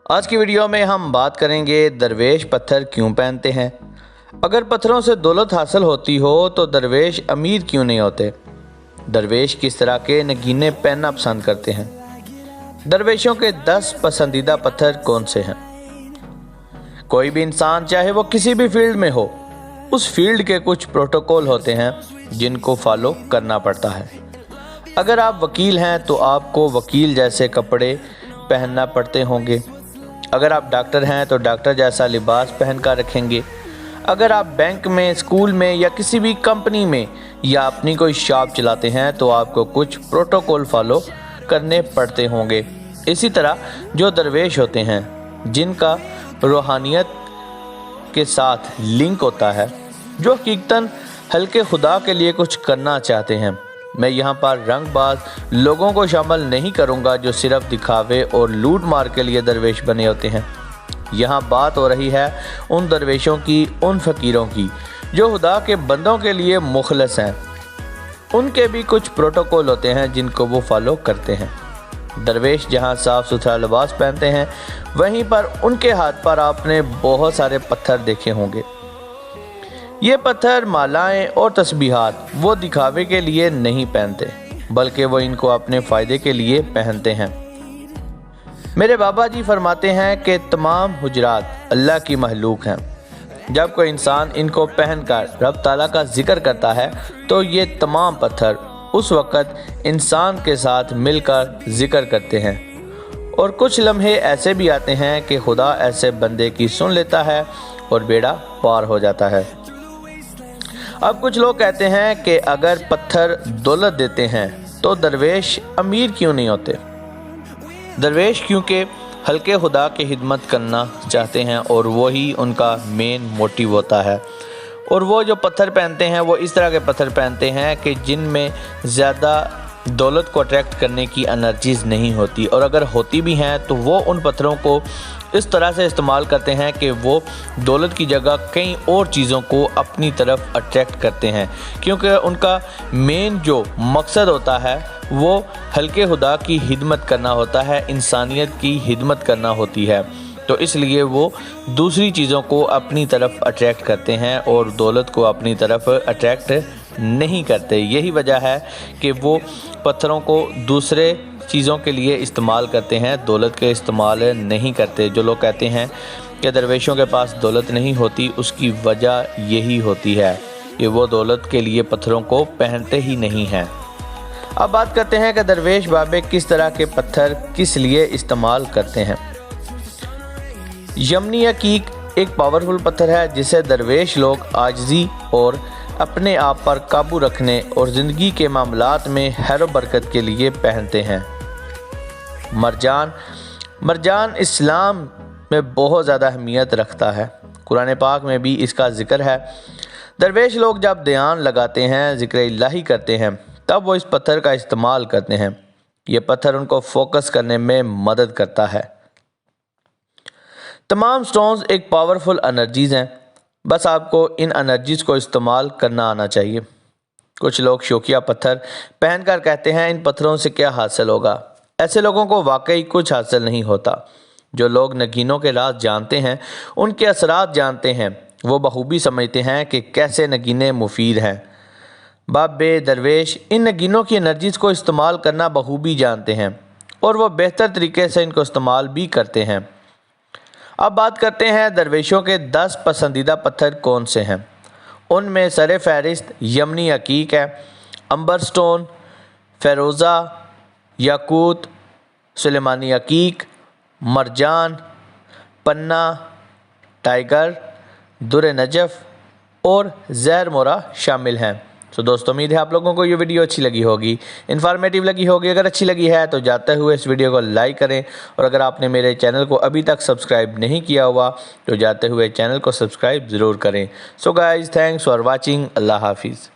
آج کی ویڈیو میں ہم بات کریں گے درویش پتھر کیوں پہنتے ہیں۔ اگر پتھروں سے دولت حاصل ہوتی ہو تو درویش امیر کیوں نہیں ہوتے؟ درویش کس طرح کے نگینے پہننا پسند کرتے ہیں؟ درویشوں کے 10 پسندیدہ پتھر کون سے ہیں؟ کوئی بھی انسان چاہے وہ کسی بھی فیلڈ میں ہو، اس فیلڈ کے کچھ پروٹوکول ہوتے ہیں جن کو فالو کرنا پڑتا ہے۔ اگر آپ وکیل ہیں تو آپ کو وکیل جیسے کپڑے پہننا پڑتے ہوں گے۔ اگر آپ ڈاکٹر ہیں تو ڈاکٹر جیسا لباس پہن کر رکھیں گے۔ اگر آپ بینک میں، اسکول میں یا کسی بھی کمپنی میں یا اپنی کوئی شاپ چلاتے ہیں تو آپ کو کچھ پروٹوکول فالو کرنے پڑتے ہوں گے۔ اسی طرح جو درویش ہوتے ہیں جن کا روحانیت کے ساتھ لنک ہوتا ہے، جو حقیقتاً ہلکے خدا کے لیے کچھ کرنا چاہتے ہیں، میں یہاں پر رنگ باز لوگوں کو شامل نہیں کروں گا جو صرف دکھاوے اور لوٹ مار کے لیے درویش بنے ہوتے ہیں۔ یہاں بات ہو رہی ہے ان درویشوں کی، ان فقیروں کی جو خدا کے بندوں کے لیے مخلص ہیں۔ ان کے بھی کچھ پروٹوکول ہوتے ہیں جن کو وہ فالو کرتے ہیں۔ درویش جہاں صاف ستھرا لباس پہنتے ہیں، وہیں پر ان کے ہاتھ پر آپ نے بہت سارے پتھر دیکھے ہوں گے۔ یہ پتھر، مالائیں اور تسبیحات وہ دکھاوے کے لیے نہیں پہنتے، بلکہ وہ ان کو اپنے فائدے کے لیے پہنتے ہیں۔ میرے بابا جی فرماتے ہیں کہ تمام حجرات اللہ کی مخلوق ہیں۔ جب کوئی انسان ان کو پہن کر رب تعالیٰ کا ذکر کرتا ہے تو یہ تمام پتھر اس وقت انسان کے ساتھ مل کر ذکر کرتے ہیں، اور کچھ لمحے ایسے بھی آتے ہیں کہ خدا ایسے بندے کی سن لیتا ہے اور بیڑا پار ہو جاتا ہے۔ اب کچھ لوگ کہتے ہیں کہ اگر پتھر دولت دیتے ہیں تو درویش امیر کیوں نہیں ہوتے؟ درویش کیونکہ ہلکے خدا کی خدمت کرنا چاہتے ہیں اور وہی ان کا مین موٹیو ہوتا ہے، اور وہ جو پتھر پہنتے ہیں وہ اس طرح کے پتھر پہنتے ہیں کہ جن میں زیادہ دولت کو اٹریکٹ کرنے کی انرجیز نہیں ہوتی، اور اگر ہوتی بھی ہیں تو وہ ان پتھروں کو اس طرح سے استعمال کرتے ہیں کہ وہ دولت کی جگہ کئی اور چیزوں کو اپنی طرف اٹریکٹ کرتے ہیں، کیونکہ ان کا مین جو مقصد ہوتا ہے وہ ہلکے خدا کی خدمت کرنا ہوتا ہے، انسانیت کی خدمت کرنا ہوتی ہے۔ تو اس لیے وہ دوسری چیزوں کو اپنی طرف اٹریکٹ کرتے ہیں اور دولت کو اپنی طرف اٹریکٹ نہیں کرتے۔ یہی وجہ ہے کہ وہ پتھروں کو دوسرے چیزوں کے لیے استعمال کرتے ہیں، دولت کے استعمال نہیں کرتے۔ جو لوگ کہتے ہیں کہ درویشوں کے پاس دولت نہیں ہوتی، اس کی وجہ یہی ہوتی ہے کہ وہ دولت کے لیے پتھروں کو پہنتے ہی نہیں ہیں۔ اب بات کرتے ہیں کہ درویش بابے کس طرح کے پتھر کس لیے استعمال کرتے ہیں۔ یمنی عقیق ایک پاورفل پتھر ہے جسے درویش لوگ عاجزی اور اپنے آپ پر قابو رکھنے اور زندگی کے معاملات میں خیر و برکت کے لیے پہنتے ہیں۔ مرجان اسلام میں بہت زیادہ اہمیت رکھتا ہے، قرآن پاک میں بھی اس کا ذکر ہے۔ درویش لوگ جب دھیان لگاتے ہیں، ذکر الہی کرتے ہیں، تب وہ اس پتھر کا استعمال کرتے ہیں۔ یہ پتھر ان کو فوکس کرنے میں مدد کرتا ہے۔ تمام سٹونز ایک پاورفل انرجیز ہیں، بس آپ کو ان انرجیز کو استعمال کرنا آنا چاہیے۔ کچھ لوگ شوکیہ پتھر پہن کر کہتے ہیں ان پتھروں سے کیا حاصل ہوگا۔ ایسے لوگوں کو واقعی کچھ حاصل نہیں ہوتا۔ جو لوگ نگینوں کے راز جانتے ہیں، ان کے اثرات جانتے ہیں، وہ بخوبی سمجھتے ہیں کہ کیسے نگینے مفید ہیں۔ بابے، درویش ان نگینوں کی انرجیز کو استعمال کرنا بخوبی جانتے ہیں، اور وہ بہتر طریقے سے ان کو استعمال بھی کرتے ہیں۔ اب بات کرتے ہیں درویشوں کے 10 پسندیدہ پتھر کون سے ہیں۔ ان میں سر فہرست یمنی عقیق ہے، امبر سٹون، فیروزہ، یاقوت، سلیمانی عقیق، مرجان، پنہ، ٹائیگر، در نجف اور زہر مورا شامل ہیں۔ تو دوستو، امید ہے آپ لوگوں کو یہ ویڈیو اچھی لگی ہوگی، انفارمیٹیو لگی ہوگی۔ اگر اچھی لگی ہے تو جاتے ہوئے اس ویڈیو کو لائک کریں، اور اگر آپ نے میرے چینل کو ابھی تک سبسکرائب نہیں کیا ہوا تو جاتے ہوئے چینل کو سبسکرائب ضرور کریں۔ So guys, thanks for watching. اللہ حافظ۔